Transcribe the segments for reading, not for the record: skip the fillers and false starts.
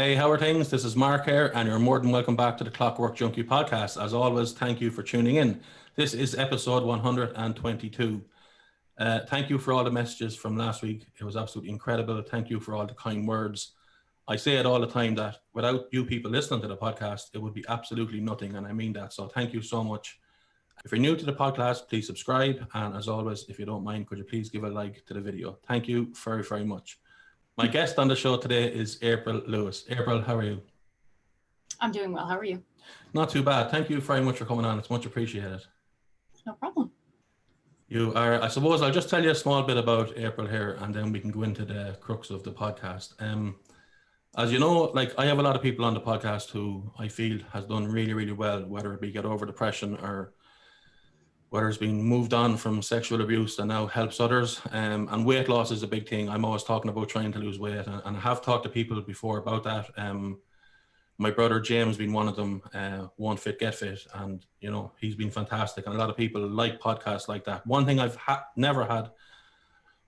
Hey, how are things? This is Mark here, and you're more than welcome back to the Clockwork Junkie podcast. As always, thank you for tuning in. This is episode 122. Thank you for all the messages from last week. It was absolutely incredible. Thank you for all the kind words. I say it all the time that without you people listening to the podcast, it would be absolutely nothing, and I mean that. So thank you so much. If you're new to the podcast, please subscribe, and as always, if you don't mind, could you please give a like to the video? Thank you very, very much. My guest on the show today is April Lewis. April, how are you? I'm doing well. How are you? Not too bad. Thank you very much for coming on. It's much appreciated. No problem. You are, I suppose I'll just tell you a small bit about April here, and then we can go into the crux of the podcast. As you know, like I have a lot of people on the podcast who I feel has done really, really well, whether it be get over depression or whether it's been moved on from sexual abuse and now helps others. And weight loss is a big thing. I'm always talking about trying to lose weight, and I have talked to people before about that. My brother James being one of them, One Fit Get Fit, and you know he's been fantastic. And a lot of people like podcasts like that. One thing I've never had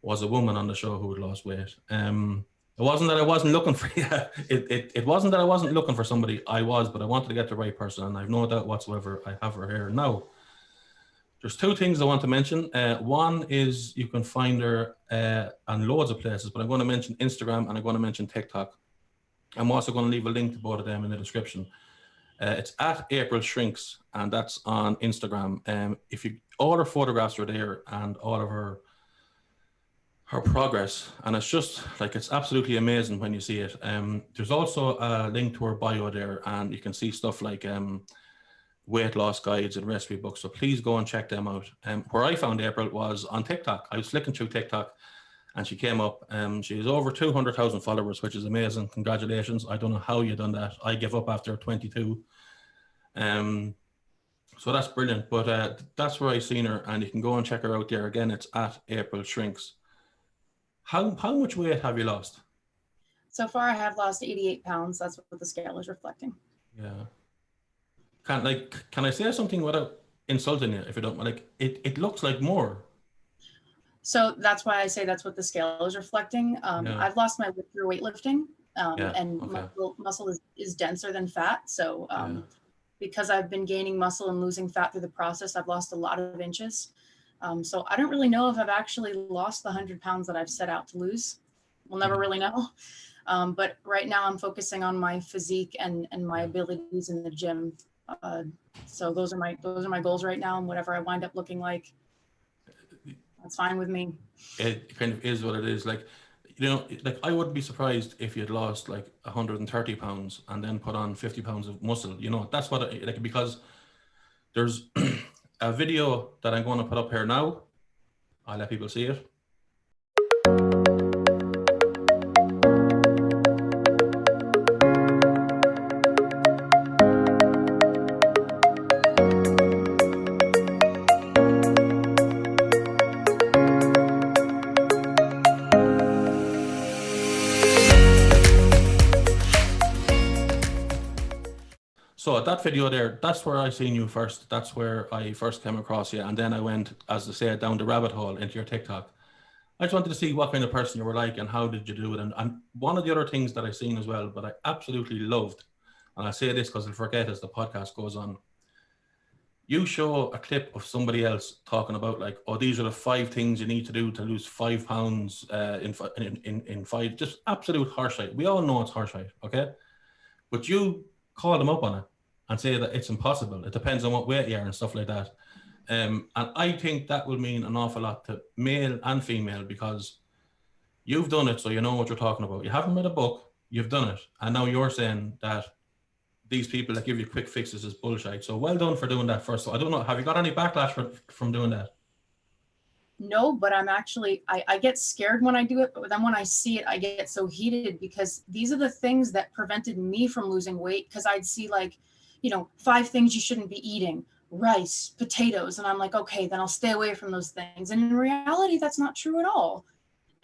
was a woman on the show who had lost weight. It wasn't that I wasn't looking for it wasn't that I wasn't looking for somebody. I was, but I wanted to get the right person, and I've no doubt whatsoever I have her here now. There's two things I want to mention. One is you can find her on loads of places, but I'm going to mention Instagram and I'm going to mention TikTok. I'm also going to leave a link to both of them in the description. It's at aprilshrinks, and that's on Instagram. All her photographs are there and all of her progress, and it's just like it's absolutely amazing when you see it. There's also a link to her bio there, and you can see stuff like weight loss guides and recipe books. So please go and check them out. Where I found April was on TikTok. I was flicking through TikTok and she came up. She has over 200,000 followers, which is amazing. Congratulations. I don't know how you done that. I give up after 22. So that's brilliant. But that's where I seen her, and you can go and check her out there. Again, it's at April Shrinks. How much weight have you lost? So far, I have lost 88 pounds. That's what the scale is reflecting. Yeah. Can I say something without insulting you, if you don't mind? Like it looks like more. So that's why I say that's what the scale is reflecting. I've lost my weight through weightlifting, and okay. muscle is denser than fat. So because I've been gaining muscle and losing fat through the process, I've lost a lot of inches. So I don't really know if I've actually lost the 100 pounds that I've set out to lose. We'll never really know. But right now I'm focusing on my physique and my abilities in the gym. So those are my goals right now, and whatever I wind up looking like, that's fine with me. It kind of is what it is. Like, you know, like I wouldn't be surprised if you had lost like 130 pounds and then put on 50 pounds of muscle. You know, that's what because there's a video that I'm going to put up here now. I'll let people see it. So that video there, that's where I seen you first. That's where I first came across you. And then I went, as I said, down the rabbit hole into your TikTok. I just wanted to see what kind of person you were like and how did you do it. And one of the other things that I seen as well, but I absolutely loved, and I say this because I'll forget as the podcast goes on, you show a clip of somebody else talking about like, oh, these are the 5 things you need to do to lose 5 pounds in 5, just absolute horseshit. We all know it's horseshit, okay? But you call them up on it and say that it's impossible. It depends on what weight you are and stuff like that. And I think that will mean an awful lot to male and female, because you've done it, so you know what you're talking about. You haven't read a book, you've done it. And now you're saying that these people that give you quick fixes is bullshit. So well done for doing that first. So I don't know, have you got any backlash from doing that? No, but I'm actually, I get scared when I do it, but then when I see it, I get so heated, because these are the things that prevented me from losing weight. Because I'd see like, you know, 5 things you shouldn't be eating, rice, potatoes. And I'm like, okay, then I'll stay away from those things. And in reality, that's not true at all.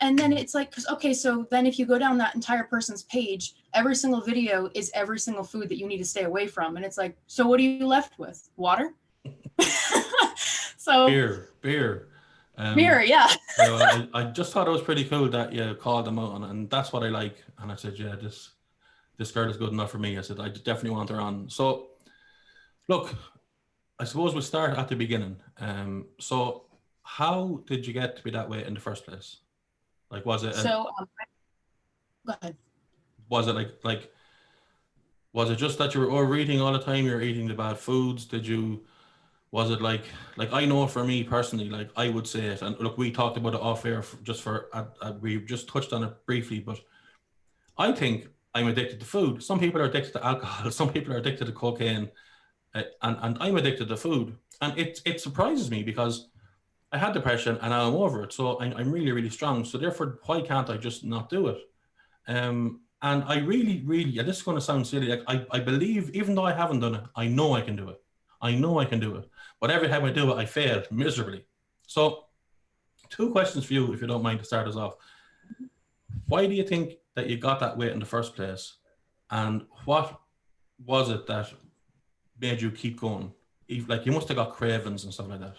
And then it's like, okay, so then if you go down that entire person's page, every single video is every single food that you need to stay away from. And it's like, so what are you left with? Water? So beer. Beer, yeah. You know, I just thought it was pretty cool that you called them out, and that's what I like. And I said, yeah, this girl is good enough for me. I said, I definitely want her on. So look, I suppose we'll start at the beginning. So how did you get to be that way in the first place? Like, was it, go ahead. Was it like, was it just that you were overeating all the time? You're eating the bad foods? Was it like I know for me personally, like I would say it, and look, we talked about it off air we just touched on it briefly, but I think I'm addicted to food. Some people are addicted to alcohol. Some people are addicted to cocaine, and I'm addicted to food. And it surprises me because I had depression and now I'm over it. So I'm really, really strong. So therefore, why can't I just not do it? And I really, really, and this is going to sound silly, like I believe, even though I haven't done it, I know I can do it. I know I can do it. But every time I do it, I fail miserably. So 2 questions for you, if you don't mind, to start us off. Why do you think that you got that weight in the first place? And what was it that made you keep going? Like, you must have got cravings and stuff like that.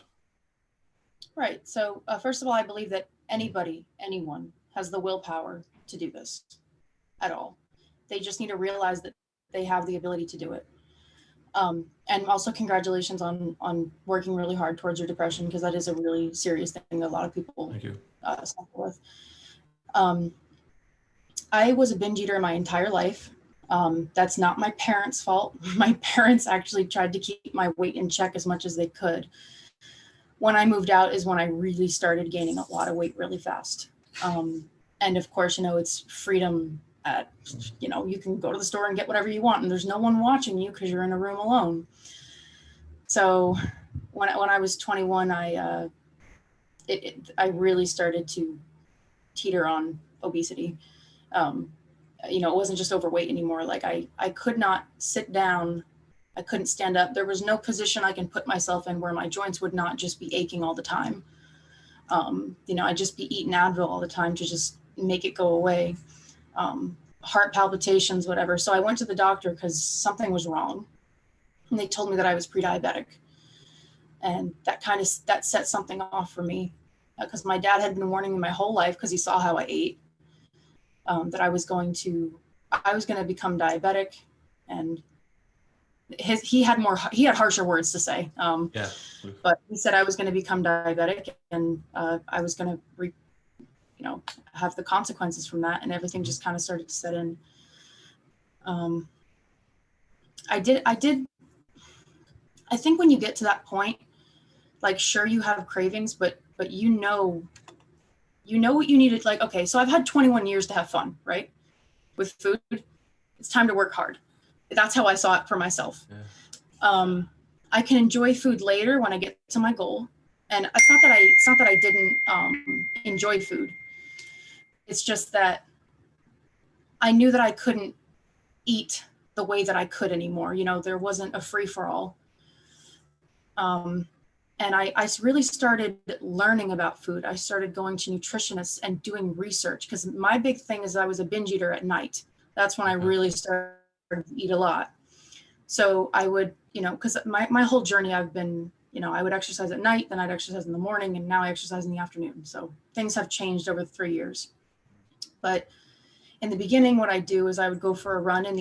Right. So first of all, I believe that anyone has the willpower to do this at all. They just need to realize that they have the ability to do it. And also congratulations on working really hard towards your depression, because that is a really serious thing that a lot of people suffer with. I was a binge eater my entire life. That's not my parents' fault. My parents actually tried to keep my weight in check as much as they could. When I moved out is when I really started gaining a lot of weight really fast. And of course, it's freedom at, you can go to the store and get whatever you want, and there's no one watching you because you're in a room alone. So when I was 21, I really started to teeter on obesity. It wasn't just overweight anymore. Like I could not sit down. I couldn't stand up. There was no position I can put myself in where my joints would not just be aching all the time. I'd just be eating Advil all the time to just make it go away. Heart palpitations, whatever. So I went to the doctor because something was wrong. And they told me that I was pre-diabetic. And that set something off for me, because my dad had been warning me my whole life, because he saw how I ate, that I was going to become diabetic. And he had harsher words to say. But he said I was going to become diabetic, and I was going to have the consequences from that, and everything just kind of started to set in. I think when you get to that point, like, sure, you have cravings, but you know what you needed. Like, okay, so I've had 21 years to have fun, right? With food, it's time to work hard. That's how I saw it for myself. Yeah. I can enjoy food later when I get to my goal. And it's not that I didn't enjoy food. It's just that I knew that I couldn't eat the way that I could anymore. There wasn't a free for all. And I really started learning about food. I started going to nutritionists and doing research, because my big thing is I was a binge eater at night. That's when I really started to eat a lot. So I would, because my whole journey, I've been, I would exercise at night, then I'd exercise in the morning, and now I exercise in the afternoon. So things have changed over 3 years. But in the beginning, what I do is I would go for a run at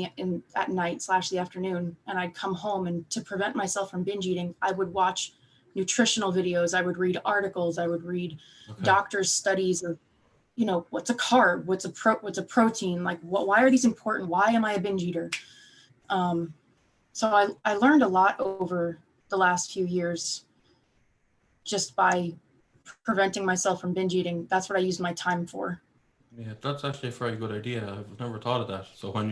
night / the afternoon, and I'd come home, and to prevent myself from binge eating, I would watch nutritional videos. I would read articles. I would read doctors' studies of, what's a carb, what's a protein, like why are these important? Why am I a binge eater? So I learned a lot over the last few years just by preventing myself from binge eating. That's what I used my time for. Yeah, that's actually a very good idea. I've never thought of that. So when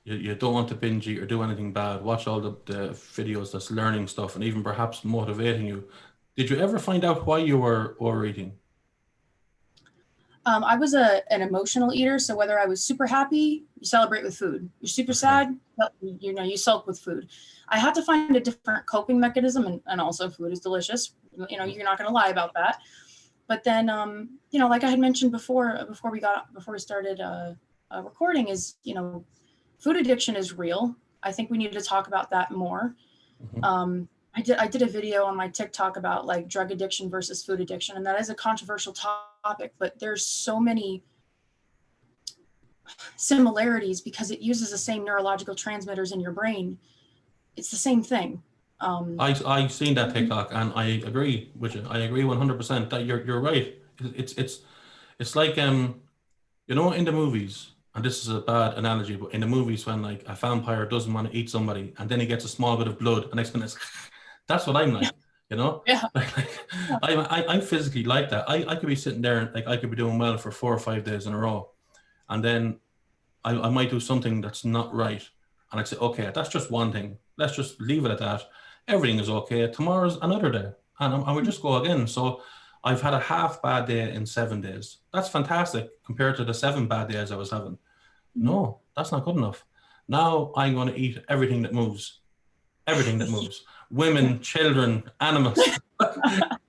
you don't want to binge eat or do anything bad, watch all the videos that's learning stuff and even perhaps motivating you. Did you ever find out why you were overeating? I was an emotional eater. So whether I was super happy, you celebrate with food. You're super sad, you sulk with food. I had to find a different coping mechanism, and also food is delicious. You're not going to lie about that. But then, like I had mentioned before we started recording, is, food addiction is real. I think we need to talk about that more. Mm-hmm. I did a video on my TikTok about like drug addiction versus food addiction, and that is a controversial topic, but there's so many similarities because it uses the same neurological transmitters in your brain. It's the same thing. I seen that TikTok and I agree with you. I agree 100% that you're right. It's like you know, in the movies, and this is a bad analogy, but in the movies when like a vampire doesn't want to eat somebody and then he gets a small bit of blood, and next minute that's what I'm like, you know? Yeah. I'm physically like that. I could be sitting there and like I could be doing well for 4 or 5 days in a row, and then I might do something that's not right, and I'd say, okay, that's just one thing. Let's just leave it at that. Everything is okay. Tomorrow's another day, and I would just go again. So I've had a half bad day in 7 days. That's fantastic compared to the 7 bad days I was having. No, that's not good enough. Now I'm going to eat everything that moves. Everything that moves. Women, children, animals,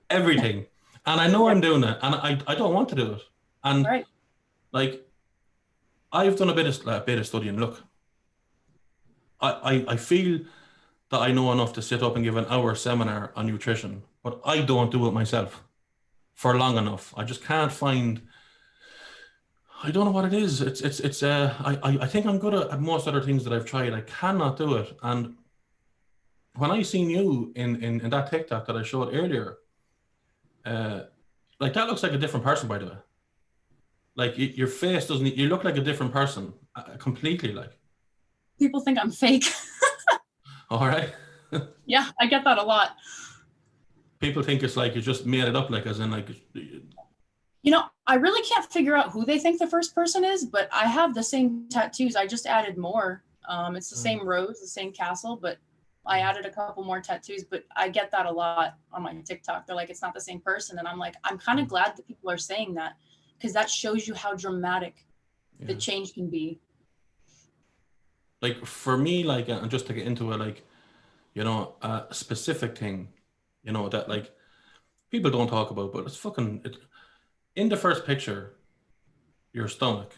everything. And I know I'm doing it, and I don't want to do it. And right. like, I've done a bit of studying. Look, I feel that I know enough to sit up and give an hour seminar on nutrition, but I don't do it myself for long enough. I just can't find. I don't know what it is. I think I'm good at most other things that I've tried. I cannot do it. And when I seen you in that TikTok that I showed earlier, like that looks like a different person, by the way. Like your face doesn't. You look like a different person, completely. Like people think I'm fake. All right. Yeah, I get that a lot. People think it's like you just made it up, like as in like. You know, I really can't figure out who they think the first person is, but I have the same tattoos. I just added more. It's the same rose, the same castle, but I added a couple more tattoos. But I get that a lot on my TikTok. They're like, it's not the same person. And I'm like, I'm kind of glad that people are saying that, because that shows you how dramatic the change can be. Like for me, like, and just to get into it, like, you know, a specific thing, you know, that like people don't talk about, but it's fucking, in the first picture, your stomach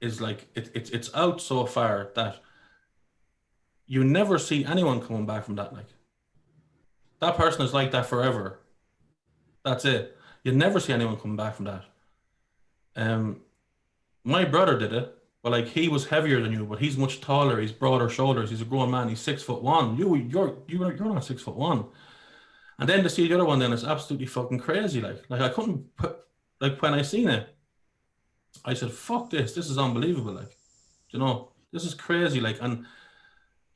is like, it's out so far that you never see anyone coming back from that. Like that person is like that forever. That's it. You never see anyone coming back from that. My brother did it, but like he was heavier than you, but he's much taller. He's broader shoulders. He's a grown man. He's 6'1". You're not 6'1". And then to see the other one, then it's absolutely fucking crazy. Like I couldn't put, like when I seen it, I said, "Fuck this! This is unbelievable!" Like, you know, this is crazy. Like, and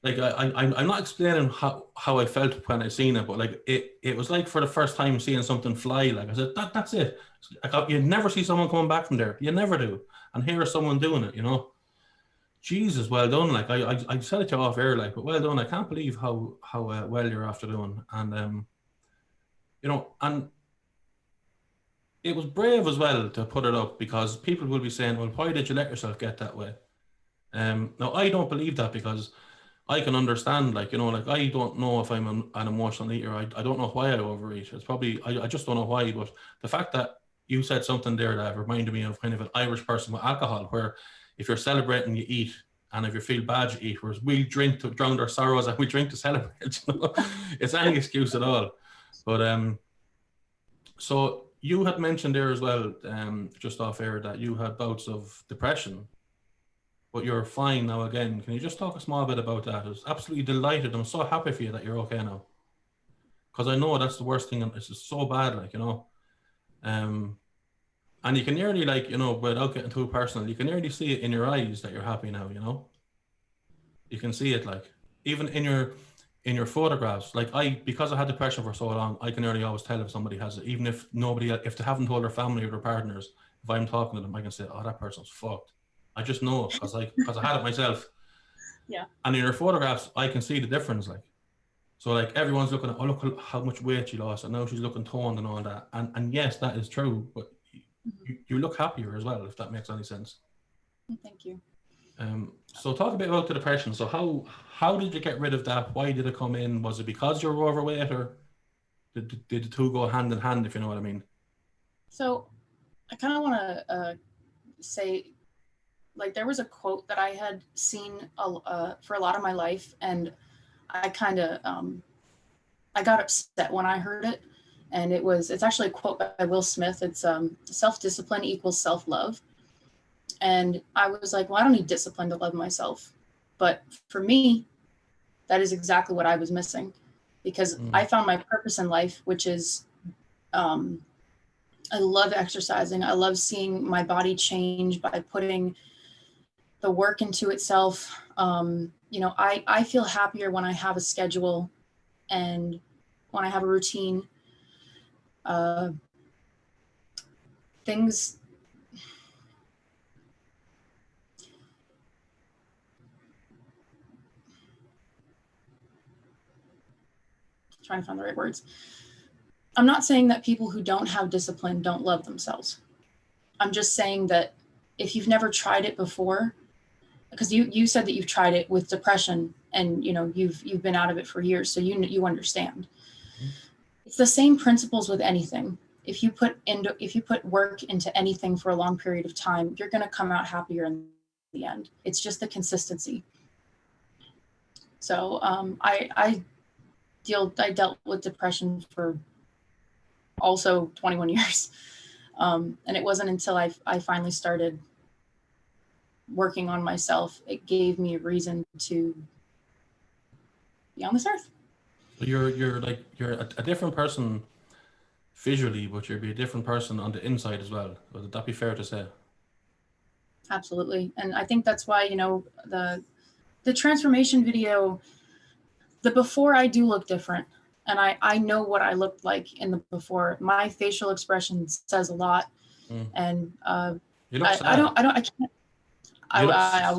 like I'm not explaining how I felt when I seen it, but like it was like for the first time seeing something fly. Like I said, that's it. You never see someone coming back from there. You never do. And here is someone doing it. You know, Jesus, well done. Like I said it to you off air, like, but well done. I can't believe how well you're after doing. And you know, and it was brave as well to put it up, because people will be saying, well, why did you let yourself get that way? Now, I don't believe that, because I can understand, like, you know, like I don't know if I'm an emotional eater. I don't know why I overeat. It's probably, I just don't know why. But the fact that you said something there that reminded me of kind of an Irish person with alcohol, where if you're celebrating, you eat. And if you feel bad, you eat. Whereas we drink to drown our sorrows and we drink to celebrate. You know? It's any excuse at all. But so you had mentioned there as well, just off air, that you had bouts of depression, but you're fine now again. Can you just talk a small bit about that? I was absolutely delighted. I'm so happy for you that you're okay now, because I know that's the worst thing. It's just so bad, like, you know. And you can nearly, like, you know, without getting too personal, you can nearly see it in your eyes that you're happy now, you know. You can see it, like, even in your photographs. Like, because I had depression for so long, I can nearly always tell if somebody has it, even if they haven't told their family or their partners. If I'm talking to them, I can say, oh, that person's fucked. I just know, because I had it myself. Yeah. And in your photographs, I can see the difference, like. So, like, everyone's looking at, oh, look how much weight she lost, and now she's looking toned and all that. And yes, that is true, but you look happier as well, if that makes any sense. Thank you. So talk a bit about the depression. So how did you get rid of that? Why did it come in? Was it because you were overweight, or did the two go hand in hand, if you know what I mean? So I kind of want to say, like, there was a quote that I had seen for a lot of my life, and I kind of I got upset when I heard it. And it's actually a quote by Will Smith. It's self-discipline equals self-love. And I was like, well, I don't need discipline to love myself. But for me, that is exactly what I was missing, because I found my purpose in life, which is, I love exercising. I love seeing my body change by putting the work into itself. You know, I feel happier when I have a schedule and when I have a routine. Things, trying to find the right words. I'm not saying that people who don't have discipline don't love themselves. I'm just saying that if you've never tried it before, because you said that you've tried it with depression, and you know you've been out of it for years, so you understand. It's the same principles with anything. If you put work into anything for a long period of time, you're going to come out happier in the end. It's just the consistency. So I dealt with depression for also 21 years. And it wasn't until I finally started working on myself, it gave me a reason to be on this earth. So you're a different person visually, but you'll be a different person on the inside as well. Would that be fair to say? Absolutely. And I think that's why, you know, the transformation video, the before, I do look different. And I know what I looked like in the before. My facial expression says a lot. And you look sad. I can't. You look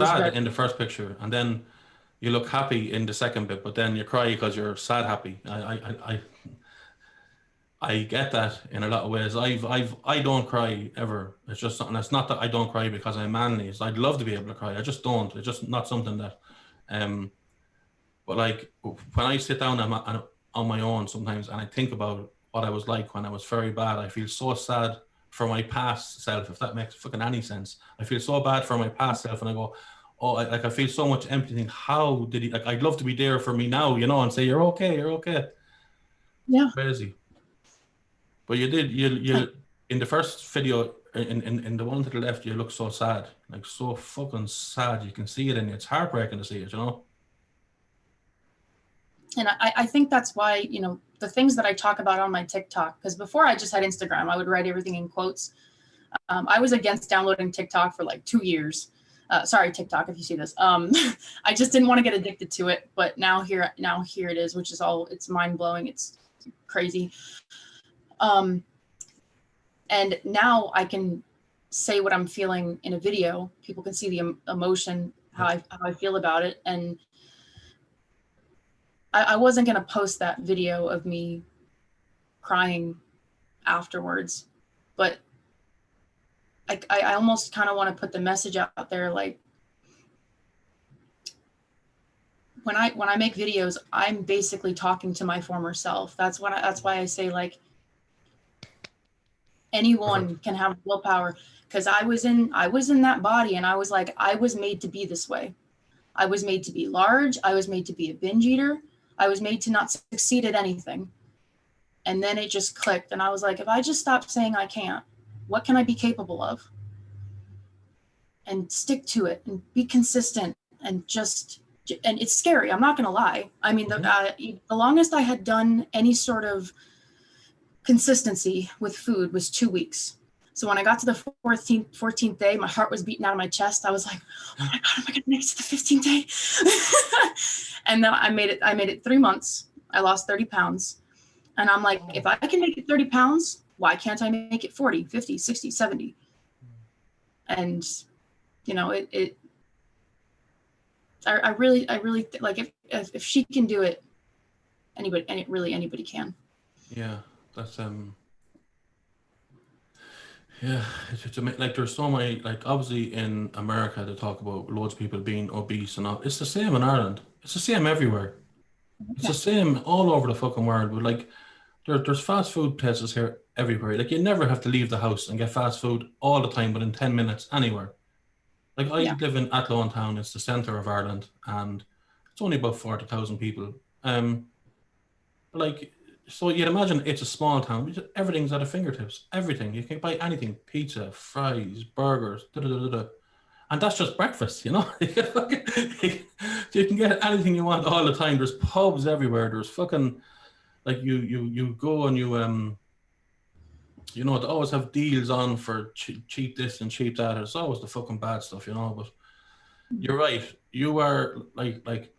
sad in the first picture, and then you look happy in the second bit, but then you cry because you're sad happy. I get that in a lot of ways. I don't cry ever. It's just something. It's not that I don't cry because I'm manly. I'd love to be able to cry. I just don't. It's just not something that. But like when I sit down on my own sometimes and I think about what I was like when I was very bad, I feel so sad for my past self, if that makes fucking any sense. I feel so bad for my past self, and I go, oh, I feel so much empty. Think, how did he? Like, I'd love to be there for me now, you know, and say, you're okay, you're okay. Yeah. Crazy. But you did, you in the first video, in the one to the left, you look so sad, like so fucking sad. You can see it in you. It's heartbreaking to see it, you know. And I think that's why, you know, the things that I talk about on my TikTok, because before I just had Instagram, I would write everything in quotes. I was against downloading TikTok for like 2 years. Sorry, TikTok, if you see this. I just didn't want to get addicted to it. But now here it is, which is it's mind blowing. It's crazy. And now I can say what I'm feeling in a video. People can see the emotion, how I feel about it. And I wasn't going to post that video of me crying afterwards, but I almost kind of want to put the message out there. Like when I make videos, I'm basically talking to my former self. That's why I say, like, anyone can have willpower, because I was in that body, and I was like, I was made to be this way. I was made to be large. I was made to be a binge eater. I was made to not succeed at anything. And then it just clicked. And I was like, if I just stop saying I can't, what can I be capable of? And stick to it and be consistent, and it's scary. I'm not going to lie. I mean, the longest I had done any sort of consistency with food was 2 weeks. So when I got to the 14th day, my heart was beating out of my chest. I was like, oh my God, am I going to make it to the 15th day? And then I made it 3 months. I lost 30 pounds. And I'm like, if I can make it 30 pounds, why can't I make it 40, 50, 60, 70? And, you know, I really like, if she can do it, anybody can. Yeah, that's, yeah, like there's so many, like obviously in America they talk about loads of people being obese and all. It's the same in Ireland. It's the same everywhere. It's the same all over the fucking world. But like there's fast food places here everywhere. Like you never have to leave the house and get fast food all the time within 10 minutes anywhere. Like I live in Athlone town. It's the centre of Ireland, and it's only about 40,000 people. Like, so you'd imagine it's a small town. Everything's at a fingertips. Everything. You can buy anything. Pizza, fries, burgers, And that's just breakfast, you know. You can get anything you want all the time. There's pubs everywhere. There's fucking like you go and you know, they always have deals on for cheap this and cheap that. It's always the fucking bad stuff, you know. But you're right. You are like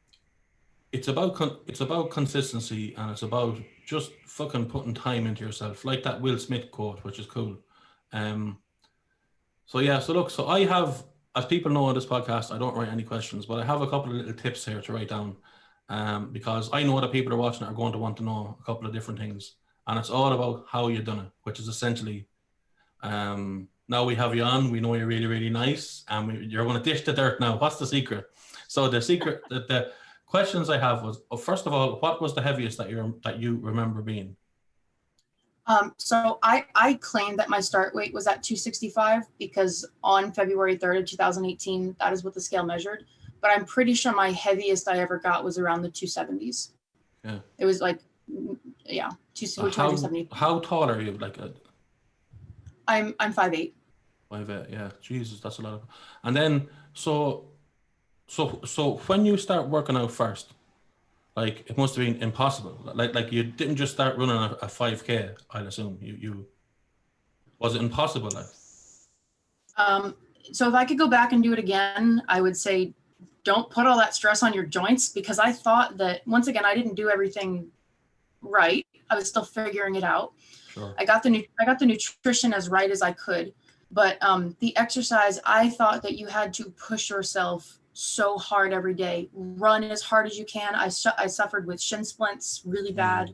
it's about consistency, and it's about just fucking putting time into yourself, like that Will Smith quote, which is cool. So yeah, so look, so I have, as people know on this podcast, I don't write any questions, but I have a couple of little tips here to write down, because I know that people are watching it are going to want to know a couple of different things, and it's all about how you've done it, which is essentially, now we have you on, we know you're really, really nice, and you're going to dish the dirt now. What's the secret? So the secret, the questions I have was, first of all, what was the heaviest that you remember being? So I claimed that my start weight was at 265 because on February 3rd of 2018, that is what the scale measured. But I'm pretty sure my heaviest I ever got was around the 270s. Yeah. It was like, yeah, 270. How tall are you? Like I'm 5'8". 5'8", yeah. Jesus, that's a lot of. And then so when you start working out first, like it must have been impossible. Like you didn't just start running a 5K. I'll assume you was it impossible? Like, so if I could go back and do it again, I would say, don't put all that stress on your joints, because I thought that, once again, I didn't do everything right. I was still figuring it out. Sure. I got the nutrition as right as I could, but the exercise, I thought that you had to push yourself so hard every day, run as hard as you can. I suffered with shin splints really bad.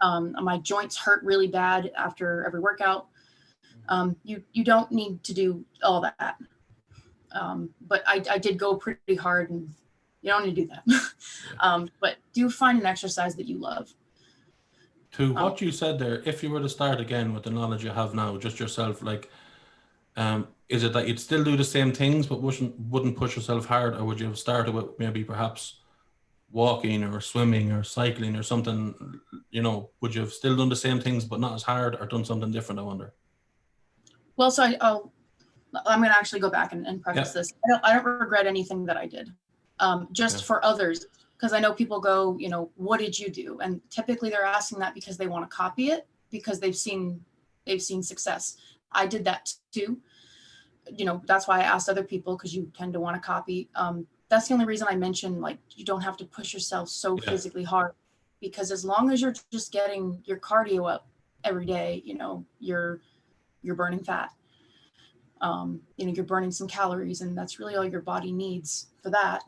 My joints hurt really bad after every workout. You don't need to do all that. But I did go pretty hard, and you don't need to do that. But do find an exercise that you love. To what you said there, if you were to start again with the knowledge you have now, just yourself, like, is it that you'd still do the same things but wouldn't push yourself hard, or would you have started with maybe perhaps walking or swimming or cycling or something? You know, would you have still done the same things but not as hard, or done something different, I wonder? Well, so I'm going to actually go back and preface this. I don't regret anything that I did, just for others, because I know people go, you know, what did you do? And typically they're asking that because they want to copy it, because they've seen success. I did that too. You know, that's why I asked other people, because you tend to want to copy. That's the only reason I mentioned, like, you don't have to push yourself so physically hard, because as long as you're just getting your cardio up every day, you know, you're burning fat. You know, you're burning some calories, and that's really all your body needs for that.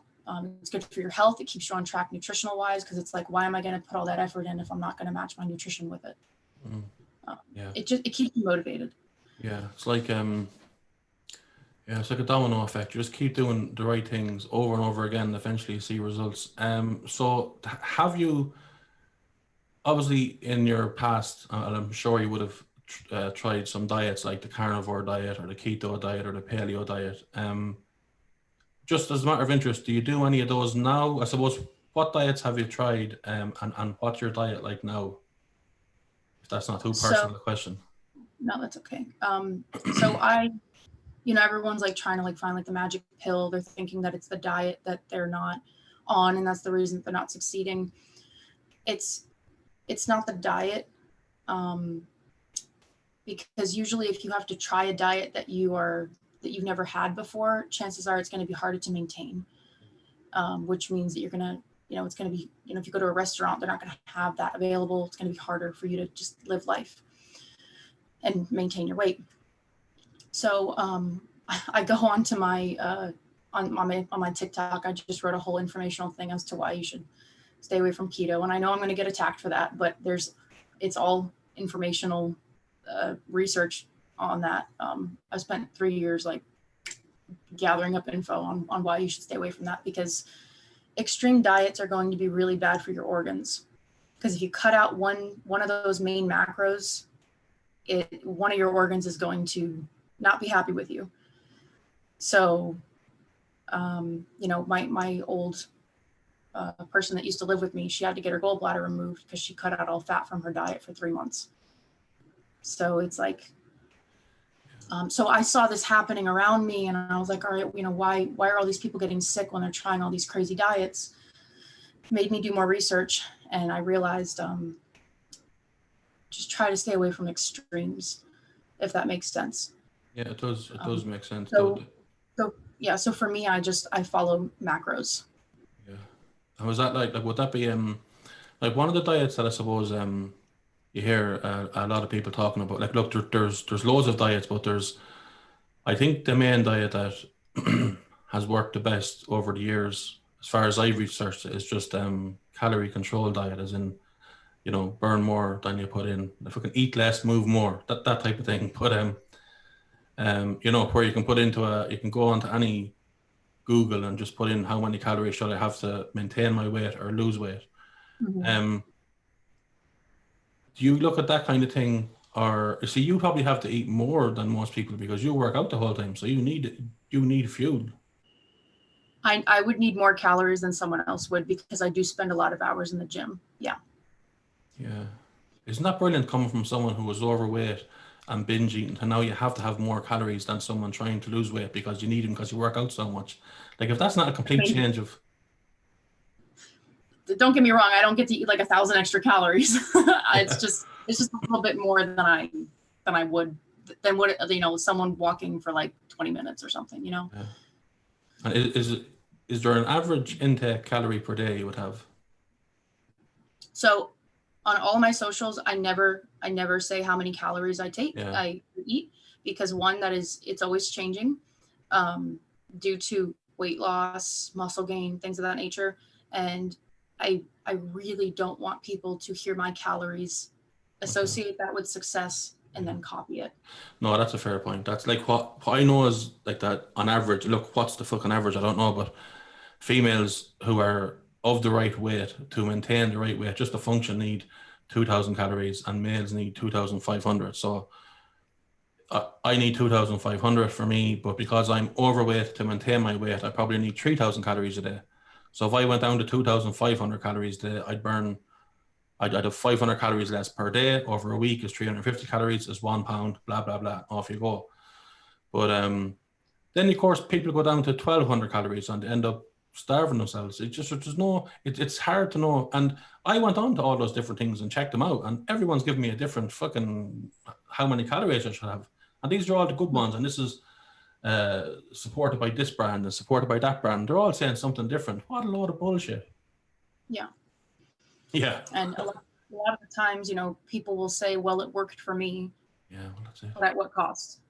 It's good for your health. It keeps you on track nutritional wise, because it's like, why am I going to put all that effort in if I'm not going to match my nutrition with it? It keeps you motivated. Yeah, it's like it's like a domino effect. You just keep doing the right things over and over again, and eventually you see results. So have you, obviously in your past, and I'm sure you would have tried some diets like the carnivore diet or the keto diet or the paleo diet. Just as a matter of interest, do you do any of those now? I suppose, what diets have you tried, and what's your diet like now? If that's not too personal a question. No, that's okay. So you know, everyone's like trying to like find like the magic pill. They're thinking that it's the diet that they're not on, and that's the reason that they're not succeeding. It's not the diet, because usually if you have to try a diet that you've never had before, chances are it's going to be harder to maintain, which means that you're going to, you know, it's going to be, you know, if you go to a restaurant, they're not going to have that available. It's going to be harder for you to just live life and maintain your weight. So I go on to my on my TikTok. I just wrote a whole informational thing as to why you should stay away from keto, and I know I'm going to get attacked for that, but it's all informational research on that. I spent 3 years like gathering up info on why you should stay away from that, because extreme diets are going to be really bad for your organs. Because if you cut out one of those main macros, one of your organs is going to not be happy with you. So, you know, my old person that used to live with me, she had to get her gallbladder removed because she cut out all fat from her diet for 3 months. So it's like, So I saw this happening around me, and I was like, all right, you know, why are all these people getting sick when they're trying all these crazy diets? It made me do more research, and I realized just try to stay away from extremes, if that makes sense. Yeah, it does. It does make sense. So for me, I follow macros. Yeah. And was that like would that be like one of the diets that I suppose you hear a lot of people talking about? Like, look, there's loads of diets, but I think the main diet that has worked the best over the years, as far as I've researched, is just calorie control diet, as in, you know, burn more than you put in. If we can eat less, move more, that type of thing. But you know, where you can put into you can go onto any Google and just put in how many calories should I have to maintain my weight or lose weight. Mm-hmm. Do you look at that kind of thing, or see, you probably have to eat more than most people because you work out the whole time, so you need fuel. I would need more calories than someone else would because I do spend a lot of hours in the gym. Yeah. Yeah. Isn't that brilliant coming from someone who was overweight and binge eating to now you have to have more calories than someone trying to lose weight because you need them because you work out so much? Like, if that's not a complete change of... Don't get me wrong, I don't get to eat like 1,000 extra calories. It's just a little bit more than I would than what, you know, someone walking for like 20 minutes or something, you know. Yeah. And is there an average intake calorie per day you would have? So on all my socials, I never say how many calories I eat, because one, it's always changing due to weight loss, muscle gain, things of that nature. And I really don't want people to hear my calories, associate that with success, and then copy it. No, that's a fair point. That's like what I know is like that on average. Look, what's the fucking average? I don't know, but females who are of the right weight to maintain the right weight, just to function, need 2,000 calories, and males need 2,500. So I need 2,500 for me, but because I'm overweight, to maintain my weight, I probably need 3,000 calories a day. So if I went down to 2,500 calories a day, I'd have 500 calories less per day. Over a week is 350 calories, is 1 pound, blah, blah, blah. Off you go. But then, of course, people go down to 1,200 calories and they end up starving themselves. It's hard to know. And I went on to all those different things and checked them out, and everyone's giving me a different fucking how many calories I should have. And these are all the good ones. And this is supported by this brand and supported by that brand. They're all saying something different. What a load of bullshit. Yeah. Yeah. And a lot of the times, you know, people will say, well, it worked for me. Yeah, well, that's it. But at what cost?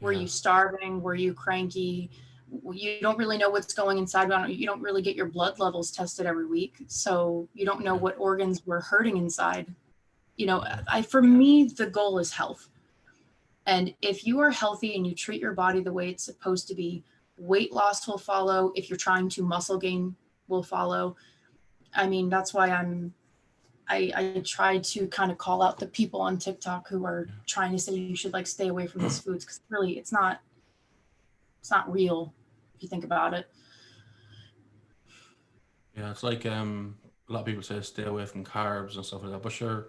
Were you starving? Were you cranky? You don't really know what's going inside. You don't really get your blood levels tested every week. So you don't know what organs were hurting inside. You know, for me, the goal is health. And if you are healthy and you treat your body the way it's supposed to be, weight loss will follow. If you're trying to muscle gain, will follow. I mean, that's why I try to kind of call out the people on TikTok who are trying to say you should like stay away from these foods, because really it's not real if you think about it. Yeah, it's like a lot of people say stay away from carbs and stuff like that, but sure,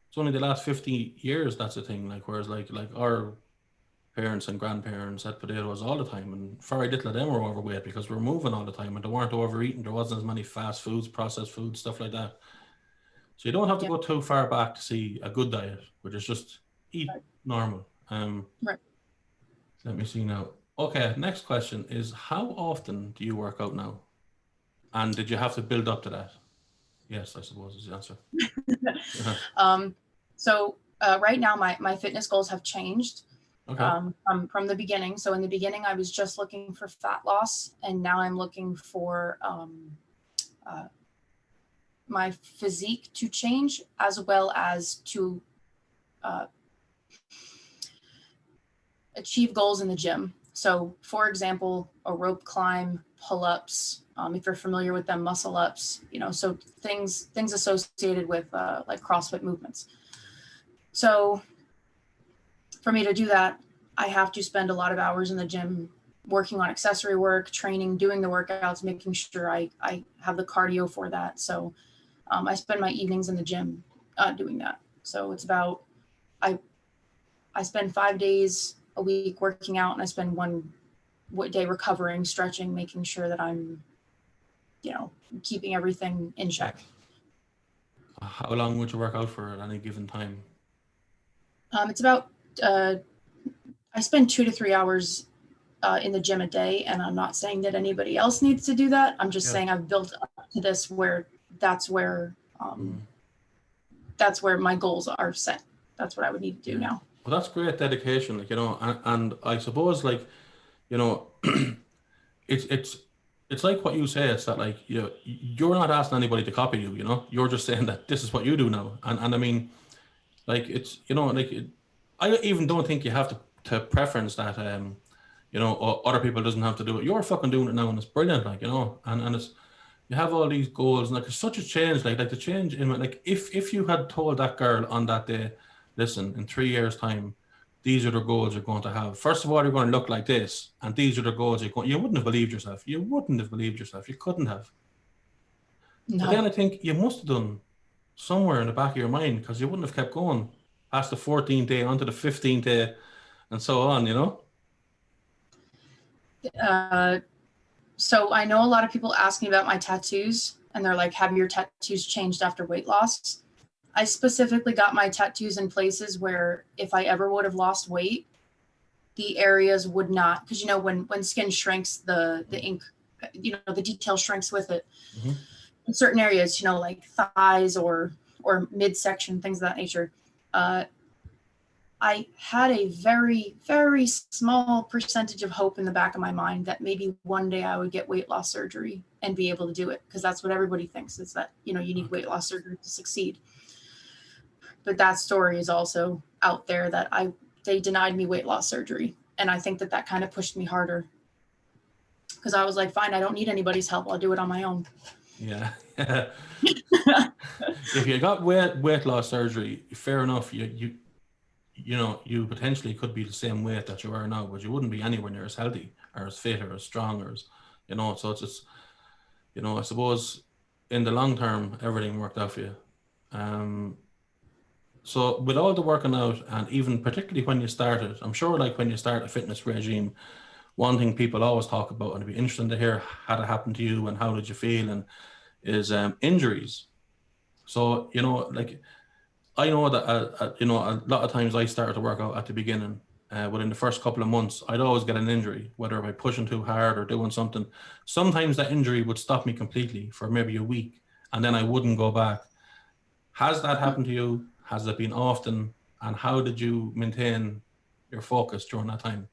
it's only the last 50 years that's a thing. Like, whereas like our parents and grandparents had potatoes all the time, and very little of them were overweight because we were moving all the time and they weren't overeating. There wasn't as many fast foods, processed foods, stuff like that. So you don't have to go too far back to see a good diet, which is just eat normal. Right. Let me see now. Okay, next question is, how often do you work out now? And did you have to build up to that? Yes, I suppose is the answer. So right now my fitness goals have changed. Okay. From the beginning. So in the beginning, I was just looking for fat loss, and now I'm looking for my physique to change, as well as to achieve goals in the gym. So for example, a rope climb, pull-ups, if you're familiar with them, muscle ups, you know, so things associated with like CrossFit movements. So for me to do that, I have to spend a lot of hours in the gym working on accessory work, training, doing the workouts, making sure I have the cardio for that. So I spend my evenings in the gym doing that. So it's about, I spend 5 days a week working out, and I spend one day recovering, stretching, making sure that I'm, keeping everything in check. How long would you work out for at any given time? It's about, I spend 2 to 3 hours in the gym a day, and I'm not saying that anybody else needs to do that. I'm just saying I've built up to this where that's where my goals are set. That's what I would need to do now. Well, that's great dedication, like, and I suppose, like, it's like what you say. It's that, like, you're not asking anybody to copy you. You're just saying that this is what you do now, and I mean, like, it's I even don't think you have to preference that other people doesn't have to do it. You're fucking doing it now, and it's brilliant, like, and it's, you have all these goals, and like, it's such a change, like the change in, like, if you had told that girl on that day, listen, in 3 years' time, these are the goals you're going to have. First of all, you're going to look like this, and these are the goals you wouldn't have believed yourself. You wouldn't have believed yourself. You couldn't have. No. But then I think you must have done somewhere in the back of your mind, because you wouldn't have kept going past the 14th day onto the 15th day and so on, So I know a lot of people ask me about my tattoos, and they're like, have your tattoos changed after weight loss? I specifically got my tattoos in places where if I ever would have lost weight, the areas would not, because when skin shrinks, the ink, the detail shrinks with it. Mm-hmm. In certain areas, like thighs or midsection, things of that nature. I had a very, very small percentage of hope in the back of my mind that maybe one day I would get weight loss surgery and be able to do it, because that's what everybody thinks, is that, you need weight loss surgery to succeed. But that story is also out there that they denied me weight loss surgery. And I think that kind of pushed me harder, because I was like, fine, I don't need anybody's help. I'll do it on my own. Yeah. If you got weight loss surgery, fair enough. You potentially could be the same weight that you are now, but you wouldn't be anywhere near as healthy or as fit or as strong or as, so it's just, I suppose in the long term, everything worked out for you. So with all the working out, and even particularly when you started, I'm sure, like, when you start a fitness regime, one thing people always talk about, and it'd be interesting to hear how it happened to you and how did you feel, and is injuries. So, like, I know that, a lot of times I started to work out at the beginning, within the first couple of months, I'd always get an injury, whether by pushing too hard or doing something. Sometimes that injury would stop me completely for maybe a week, and then I wouldn't go back. Has that happened to you? Has it been often? And how did you maintain your focus during that time?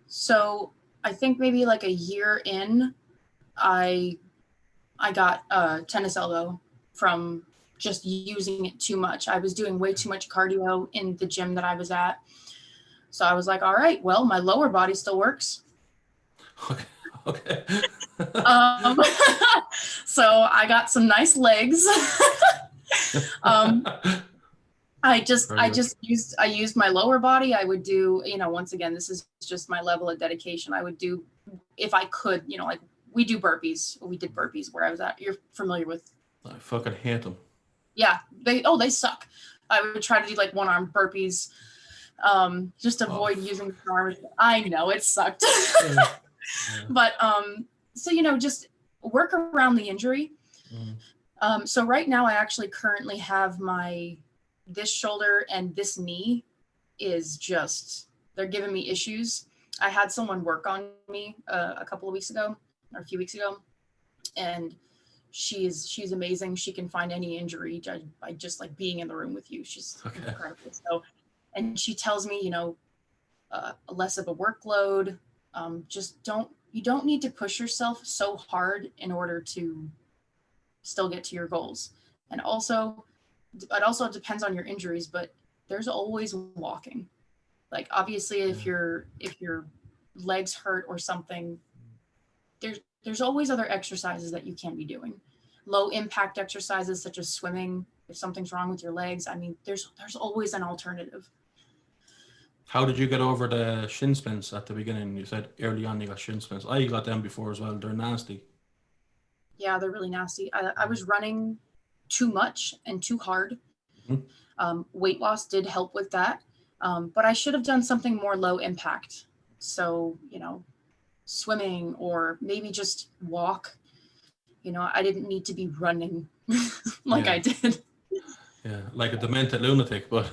So I think maybe like a year in, I got a tennis elbow from just using it too much. I was doing way too much cardio in the gym that I was at. So I was like, all right, well, my lower body still works. Okay. So I got some nice legs. I used my lower body. I would do, once again, this is just my level of dedication. I would do, if I could, like, we do burpees. We did burpees where I was at. You're familiar with? I fucking hate them. Yeah, they suck. I would try to do like one-arm burpees, just avoid using the arms. I know it sucked. Yeah. But so just work around the injury. So right now I actually currently have this shoulder and this knee is just, they're giving me issues. I had someone work on me a couple of weeks ago, or a few weeks ago, and she's amazing. She can find any injury by just like being in the room with you. She's incredible. So, and she tells me, less of a workload. You don't need to push yourself so hard in order to still get to your goals. And also, it also depends on your injuries, but there's always walking. Like, obviously, if your legs hurt or something, there's always other exercises that you can be doing. Low impact exercises such as swimming. If something's wrong with your legs, I mean, there's always an alternative. How did you get over the shin splints at the beginning? You said early on you got shin splints. I got them before as well. They're nasty. Yeah, they're really nasty. I was running too much and too hard. Mm-hmm. Weight loss did help with that. But I should have done something more low impact. So, swimming, or maybe just walk. I didn't need to be running like I did. Yeah, like a demented lunatic, but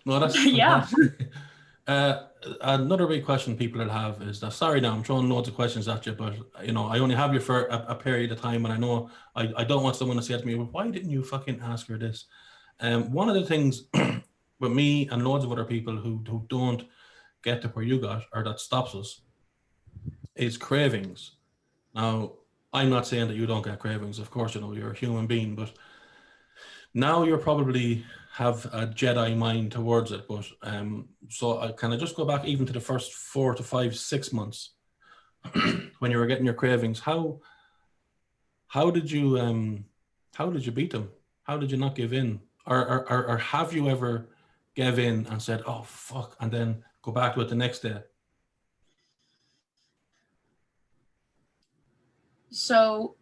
no, that's yeah. Another big question people will have is that, sorry now, I'm throwing loads of questions at you, but I only have you for a period of time, and I know I don't want someone to say to me, well, why didn't you fucking ask her this? One of the things with me and loads of other people who don't get to where you got, or that stops us, is cravings. Now, I'm not saying that you don't get cravings. Of course, you're a human being, but now you're probably have a Jedi mind towards it. But so can I just go back even to the first 4 to 5, 6 months when you were getting your cravings? How did you beat them? How did you not give in? Or have you ever gave in and said, oh fuck, and then go back to it the next day? So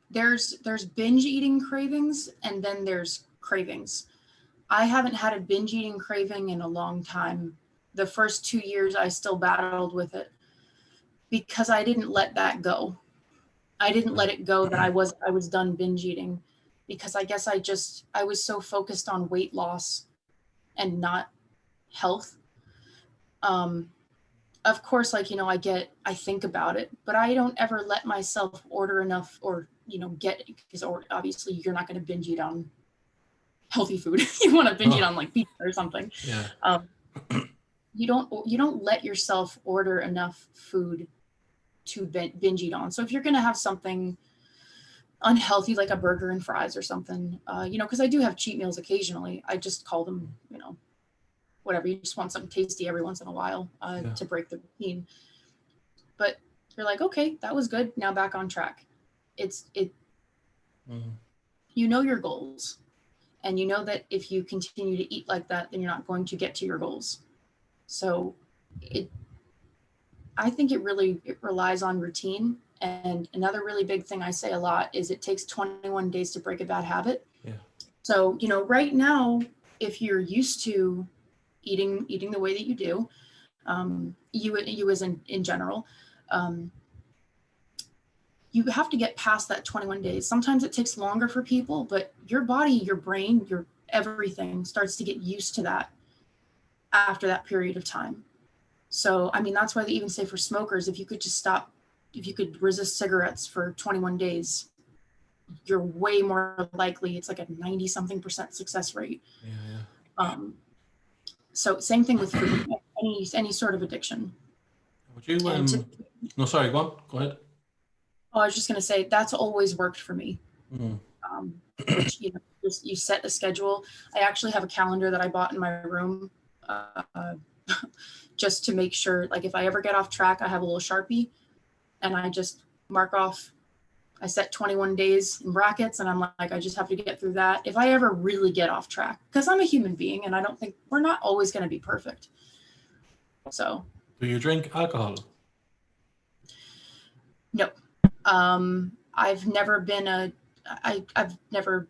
there's binge eating cravings, and then there's cravings. I haven't had a binge eating craving in a long time. The first 2 years I still battled with it because I didn't let that go. I didn't let it go that I was done binge eating, because I guess I was so focused on weight loss and not health. Of course, I think about it, but I don't ever let myself order enough, or, because obviously you're not going to binge eat on healthy food. You want to binge eat on like pizza or something. Yeah. You don't let yourself order enough food to binge eat on. So if you're going to have something unhealthy, like a burger and fries or something, because I do have cheat meals occasionally. I just call them, whatever. You just want something tasty every once in a while to break the routine. But you're like, okay, that was good. Now back on track. You know your goals, and you know that if you continue to eat like that, then you're not going to get to your goals. So I think it relies on routine. And another really big thing I say a lot is it takes 21 days to break a bad habit. Yeah. So, right now, if you're used to eating the way that you do, you as in general, you have to get past that 21 days. Sometimes it takes longer for people, but your body, your brain, your everything starts to get used to that after that period of time. So, that's why they even say for smokers, if you could resist cigarettes for 21 days, you're way more likely. It's like a 90-something% success rate. Yeah. So same thing with food, any sort of addiction. Would you, no, sorry, go ahead. Oh, I was just going to say, that's always worked for me. Which, you set a schedule. I actually have a calendar that I bought in my room, just to make sure, like, if I ever get off track, I have a little Sharpie and I just mark off. I set 21 days in brackets, and I'm like, I just have to get through that. If I ever really get off track, because I'm a human being and I don't think we're not always going to be perfect. So. Do you drink alcohol? No. I've never I've never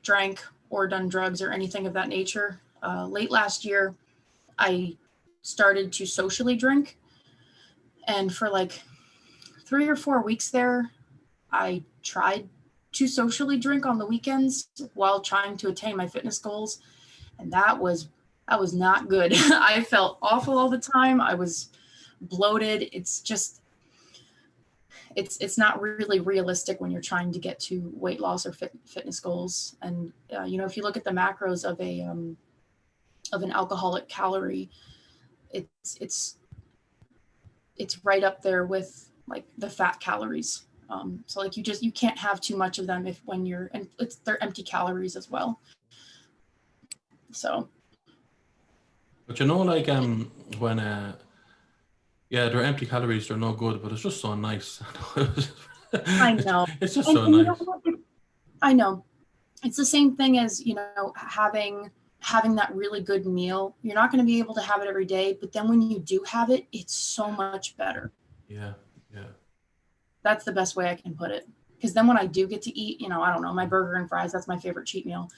drank or done drugs or anything of that nature. Late last year, I started to socially drink. And for like 3 or 4 weeks there, I tried to socially drink on the weekends while trying to attain my fitness goals. And that was not good. I felt awful all the time. I was bloated. It's just, it's not really realistic when you're trying to get to weight loss or fitness goals. And, if you look at the macros of an alcoholic calorie, it's right up there with like the fat calories. So like you can't have too much of them and they're empty calories as well. So. But like when they're empty calories, they're no good, but it's just so nice. I know. It's just so nice. I know. It's the same thing as, having that really good meal. You're not going to be able to have it every day, but then when you do have it, it's so much better. Yeah. That's the best way I can put it. because then when I do get to eat, you know, I don't know, my burger and fries, that's my favorite cheat meal.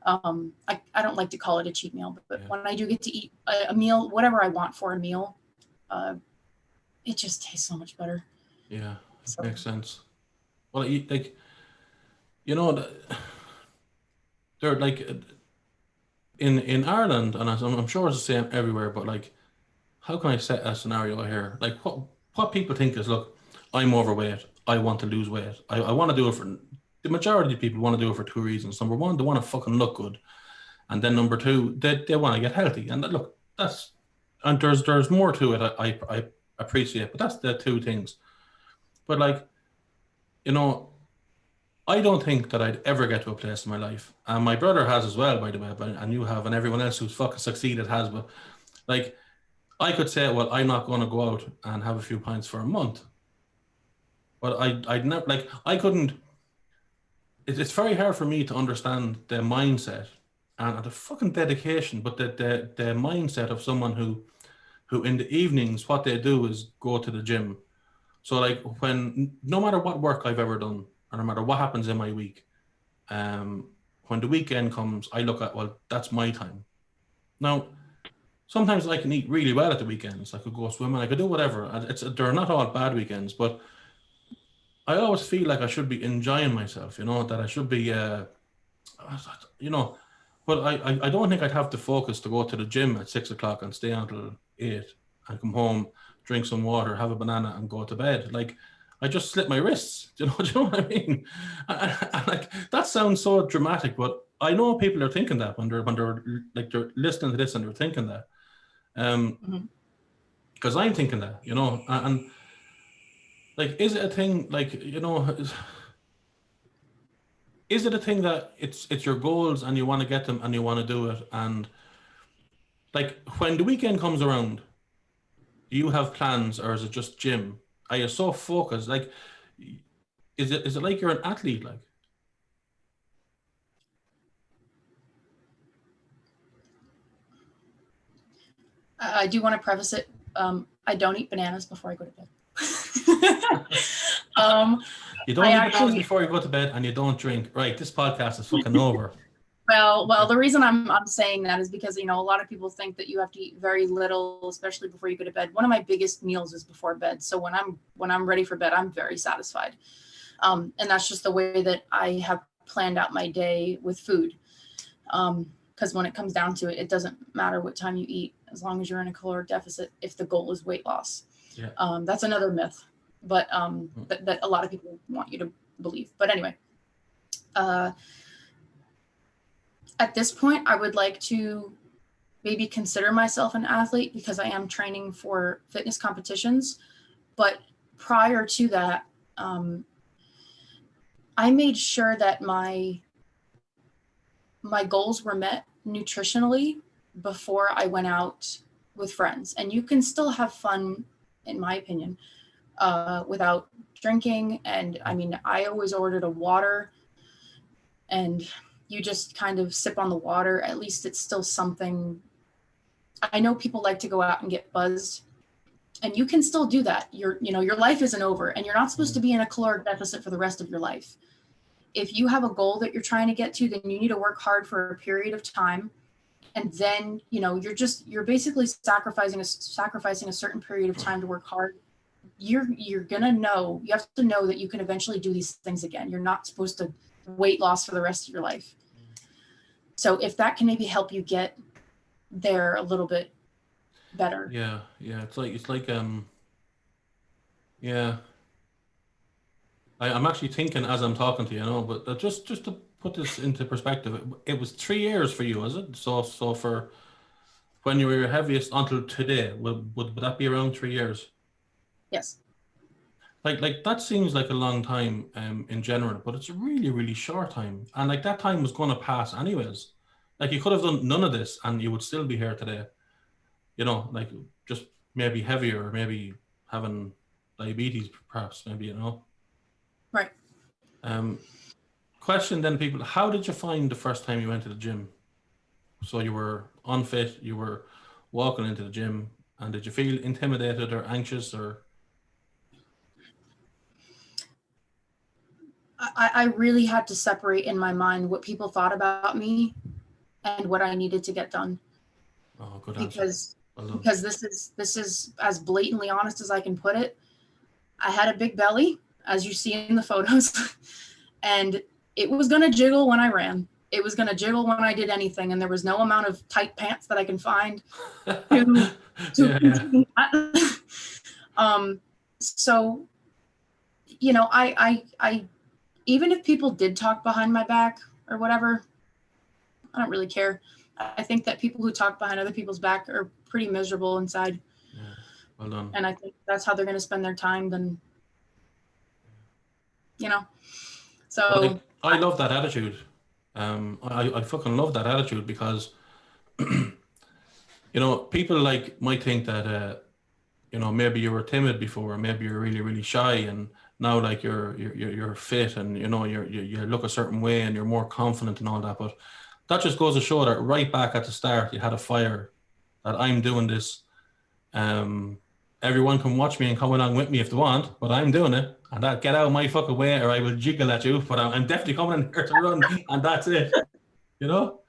I don't like to call it a cheat meal, but when I do get to eat a meal, whatever I want for a meal, it just tastes so much better. Yeah, so. Makes sense. Well, like, you know, they're like in Ireland, and I'm sure it's the same everywhere, but like, how can I set a scenario here? Like, what people think is, look, I'm overweight, I want to lose weight. I want to do it for, the majority of people want to do it for two reasons. Number one, they want to fucking look good. And then number two, they want to get healthy. And look, and there's more to it, I appreciate, but that's the two things. But like, you know, I don't think that I'd ever get to a place in my life, and my brother has as well, by the way, and you have, and everyone else who's fucking succeeded has, but like, I could say, well, I'm not going to go out and have a few pints for a month. But I'd never, like, I couldn't, it's very hard for me to understand the mindset and the fucking dedication, but the mindset of someone who in the evenings, what they do is go to the gym. So like, no matter what work I've ever done, or no matter what happens in my week, when the weekend comes, I look at, well, that's my time. Now, sometimes I can eat really well at the weekends. I could go swimming, I could do whatever. They're not all bad weekends, but I always feel like I should be enjoying myself, you know, that I should be, you know, but I don't think I'd have the focus to go to the gym at 6 o'clock and stay until 8 and come home, drink some water, have a banana and go to bed. Like, I just slit my wrists. Do you know what I mean? And like, that sounds so dramatic, but I know people are thinking that when they're like, they're listening to this and they're thinking that. Because I'm thinking that, you know, and like, is it a thing, like, you know, is it a thing that it's your goals and you want to get them and you want to do it? And like, when the weekend comes around, do you have plans, or is it just gym? Are you so focused? Like, is it like you're an athlete? Like, I do want to preface it. I don't eat bananas before I go to bed. You don't eat bananas before you go to bed, and you don't drink. Right, this podcast is fucking over. Well, the reason I'm saying that is because, you know, a lot of people think that you have to eat very little, especially before you go to bed. One of my biggest meals is before bed. So when I'm ready for bed, I'm very satisfied. And that's just the way that I have planned out my day with food. Because when it comes down to it, it doesn't matter what time you eat, as long as you're in a caloric deficit, if the goal is weight loss. Yeah. That's another myth, but that a lot of people want you to believe. But anyway, at this point, I would like to maybe consider myself an athlete because I am training for fitness competitions. But prior to that, I made sure that my goals were met nutritionally before I went out with friends. And you can still have fun, in my opinion, without drinking. And I mean, I always ordered a water, and you just kind of sip on the water. At least it's still something. I know people like to go out and get buzzed, and you can still do that. Your life isn't over, and you're not supposed to be in a caloric deficit for the rest of your life. If you have a goal that you're trying to get to, then you need to work hard for a period of time. And then, you know, you're basically sacrificing a certain period of time to work hard. You have to know that you can eventually do these things again. You're not supposed to weight loss for the rest of your life. So if that can maybe help you get there a little bit better. Yeah. It's like yeah. I'm actually thinking as I'm talking to you, you know, but just to put this into perspective, it was 3 years for you, was it? So for when you were your heaviest until today, would that be around 3 years? Yes. Like that seems like a long time in general, but it's a really, really short time. And like, that time was going to pass anyways. Like, you could have done none of this and you would still be here today. You know, like, just maybe heavier, or maybe having diabetes, perhaps, maybe, you know. Right. Question then, people, how did you find the first time you went to the gym? So you were unfit, you were walking into the gym, and did you feel intimidated or anxious, or? I really had to separate in my mind what people thought about me and what I needed to get done. Oh, good because answer. because this is as blatantly honest as I can put it. I had a big belly, as you see in the photos, and it was gonna jiggle when I ran. It was gonna jiggle when I did anything, and there was no amount of tight pants that I can find to that. So, you know, I even if people did talk behind my back or whatever, I don't really care. I think that people who talk behind other people's back are pretty miserable inside. Yeah, well done. And I think that's how they're going to spend their time. Then, you know, so I love that attitude. I fucking love that attitude because, you know, people like might think that, you know, maybe you were timid before, or maybe you're really, really shy, and now like you're fit, and you know you look a certain way, and you're more confident and all that. But that just goes to show that right back at the start, you had a fire that I'm doing this. Everyone can watch me and come along with me if they want, but I'm doing it, and that get out of my fucking way, or I will jiggle at you. But I'm definitely coming in here to run, and that's it. You know,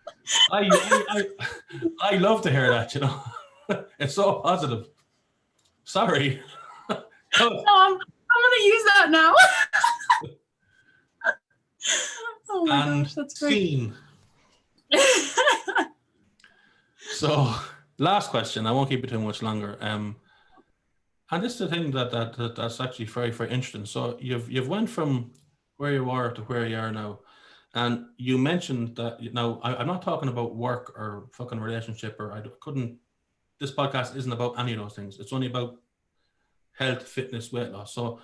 I love to hear that. You know, it's so positive. Sorry. No, I'm gonna use that now. Oh my gosh, that's great. Scene. So, last question. I won't keep it too much longer. And this is the thing that's actually very, very interesting. So you've went from where you are to where you are now, and you mentioned that now I'm not talking about work or fucking relationship, or I couldn't. This podcast isn't about any of those things. It's only about health, fitness, weight loss. So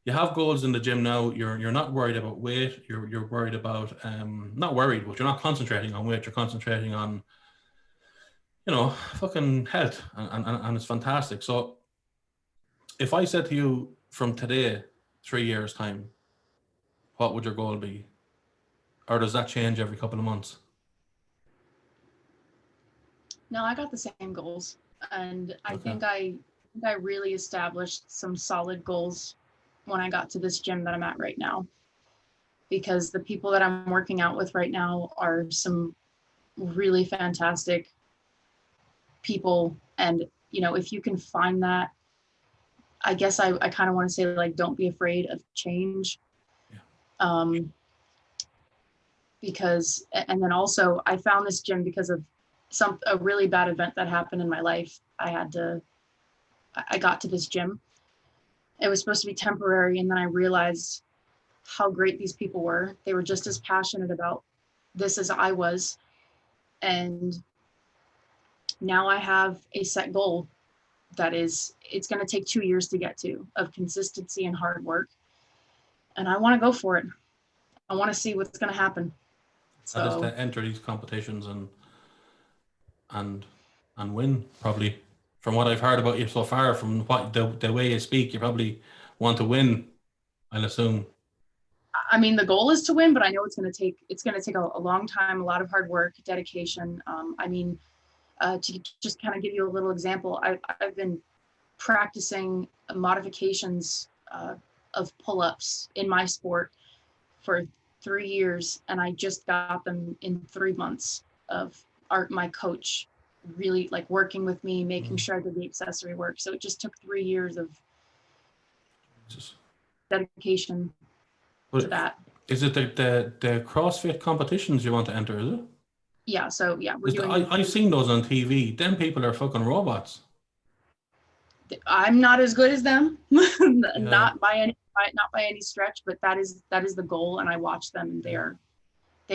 you have goals in the gym now. You're not worried about weight. You're worried about not worried, but you're not concentrating on weight. You're concentrating on, you know, fucking health, and it's fantastic. So if I said to you from today, 3 years time, what would your goal be? Or does that change every couple of months? No, I got the same goals, and I think I really established some solid goals when I got to this gym that I'm at right now, because the people that I'm working out with right now are some really fantastic people. And, you know, if you can find that, I guess I kind of want to say, like, don't be afraid of change. Yeah. Because, and then also I found this gym because of a really bad event that happened in my life. I got to this gym. It was supposed to be temporary, and then I realized how great these people were. They were just as passionate about this as I was. And now I have a set goal that is, it's going to take 2 years to get to, of consistency and hard work. And I want to go for it. I want to see what's going to happen. That is to enter these competitions and win, probably. From what I've heard about you so far, from what the way you speak, you probably want to win, I'll assume. I mean, the goal is to win, but I know it's going to take a long time, a lot of hard work, dedication. I mean, to just kind of give you a little example, I've been practicing modifications of pull-ups in my sport for 3 years, and I just got them in 3 months of my coach really like working with me, making sure I did the accessory work. So it just took 3 years of dedication to that. Is it the CrossFit competitions you want to enter, is it? Yeah, so yeah, I've seen those on TV. Them people are fucking robots. I'm not as good as them, not by any stretch, but that is the goal. And I watch them, and they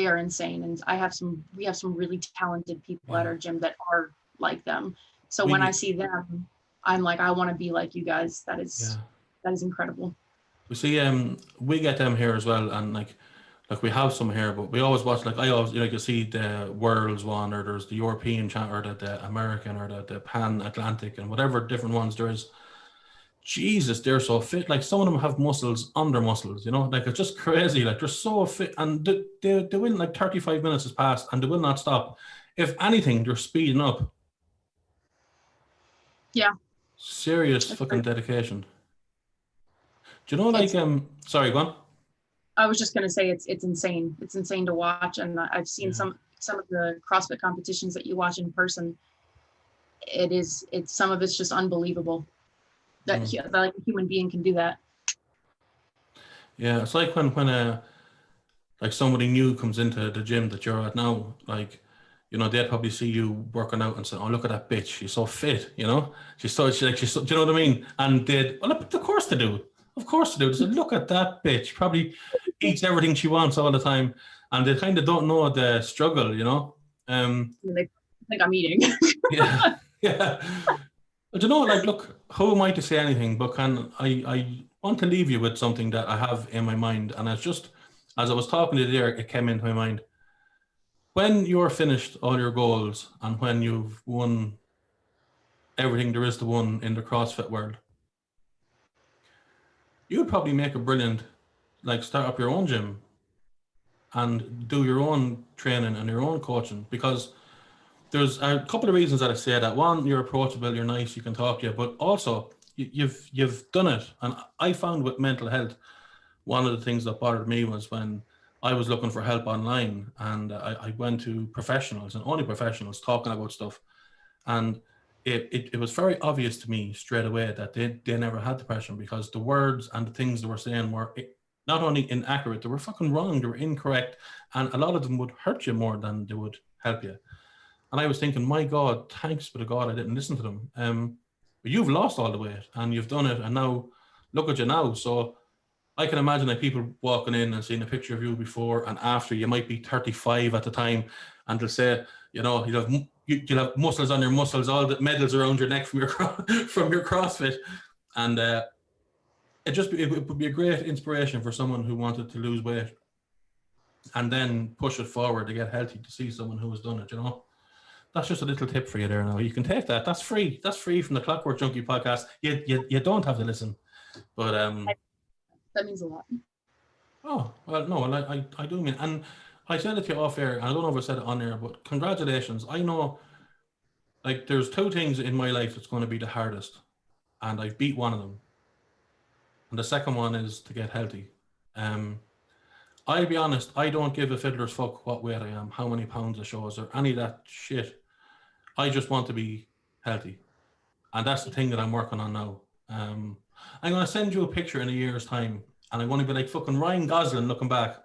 are insane. And we have some really talented people at our gym that are like them. So when I see them, I'm like, I want to be like you guys. That is incredible. We see we get them here as well, and like we have some here, but we always watch, like I always, you know, you see the Worlds one, or there's the European or the American, or the Pan Atlantic, and whatever different ones there is. Jesus, they're so fit. Like some of them have muscles under muscles, you know, like it's just crazy. Like they're so fit, and they win like 35 minutes has passed, and they will not stop. If anything, they're speeding up. Yeah. Serious fucking dedication. Do you know, like, sorry, go on. I was just going to say it's insane. It's insane to watch, and I've seen some of the CrossFit competitions that you watch in person. It's some of it's just unbelievable that like a human being can do that. Yeah, it's like when like somebody new comes into the gym that you're at now, like, you know, they'd probably see you working out and say, "Oh, look at that bitch, she's so fit," you know, she's so, do you know what I mean? And they'd, well, of course they do. Of course they do. They said, "Look at that bitch, probably eats everything she wants all the time," and they kind of don't know the struggle, you know. They think I'm eating. Yeah, yeah. But you know, like, look, who am I to say anything? But I want to leave you with something that I have in my mind, and it's just, as I was talking to you there, it came into my mind. When you're finished all your goals and when you've won everything there is to win in the CrossFit world, you would probably make a brilliant, like, start up your own gym and do your own training and your own coaching, because there's a couple of reasons that I say that. One, you're approachable, you're nice, you can talk to you, but also you've done it. And I found with mental health, one of the things that bothered me was when I was looking for help online, and I went to professionals, and only professionals, talking about stuff. And it was very obvious to me straight away that they never had depression, because the words and the things they were saying were not only inaccurate, they were fucking wrong, they were incorrect. And a lot of them would hurt you more than they would help you. And I was thinking, my God, thanks be to God I didn't listen to them. But you've lost all the weight and you've done it. And now look at you now. So I can imagine like people walking in and seeing a picture of you before and after. You might be 35 at the time, and they'll say, you know, you'll have muscles on your muscles, all the medals around your neck from your from your CrossFit. And it would be a great inspiration for someone who wanted to lose weight and then push it forward to get healthy, to see someone who has done it, you know. That's just a little tip for you there now. You can take that. That's free. That's free from the Clockwork Junkie podcast. You don't have to listen. But that means a lot. Oh, well, no, I do mean, and I said it to you off air, and I don't know if I said it on air, but congratulations. I know, like, there's two things in my life that's going to be the hardest, and I've beat one of them. And the second one is to get healthy. I'll be honest, I don't give a fiddler's fuck what weight I am, how many pounds I shows, or any of that shit. I just want to be healthy. And that's the thing that I'm working on now. I'm going to send you a picture in a year's time, and I'm going to be like fucking Ryan Gosling looking back.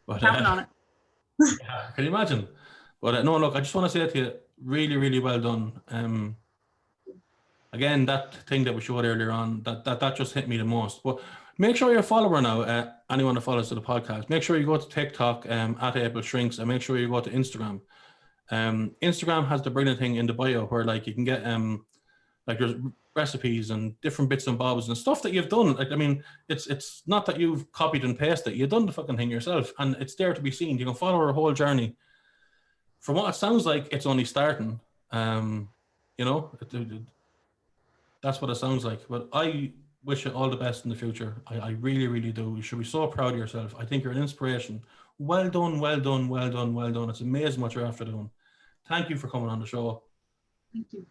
But counting on it. Yeah, can you imagine? But no, look, I just want to say to you, really, really well done. Again, that thing that we showed earlier on, that just hit me the most. But make sure you're a follower now. Anyone that follows to the podcast, make sure you go to TikTok at aprilshrinks, and make sure you go to Instagram. Instagram has the brilliant thing in the bio where, like, you can get like, there's recipes and different bits and bobs and stuff that you've done. Like, I mean, it's not that you've copied and pasted. You've done the fucking thing yourself, and it's there to be seen. You can follow our whole journey. From what it sounds like, it's only starting. You know, that's what it sounds like. But I wish you all the best in the future. I really, really do. You should be so proud of yourself. I think you're an inspiration. Well done, well done, well done, well done. It's amazing what you're after doing. Thank you for coming on the show. Thank you.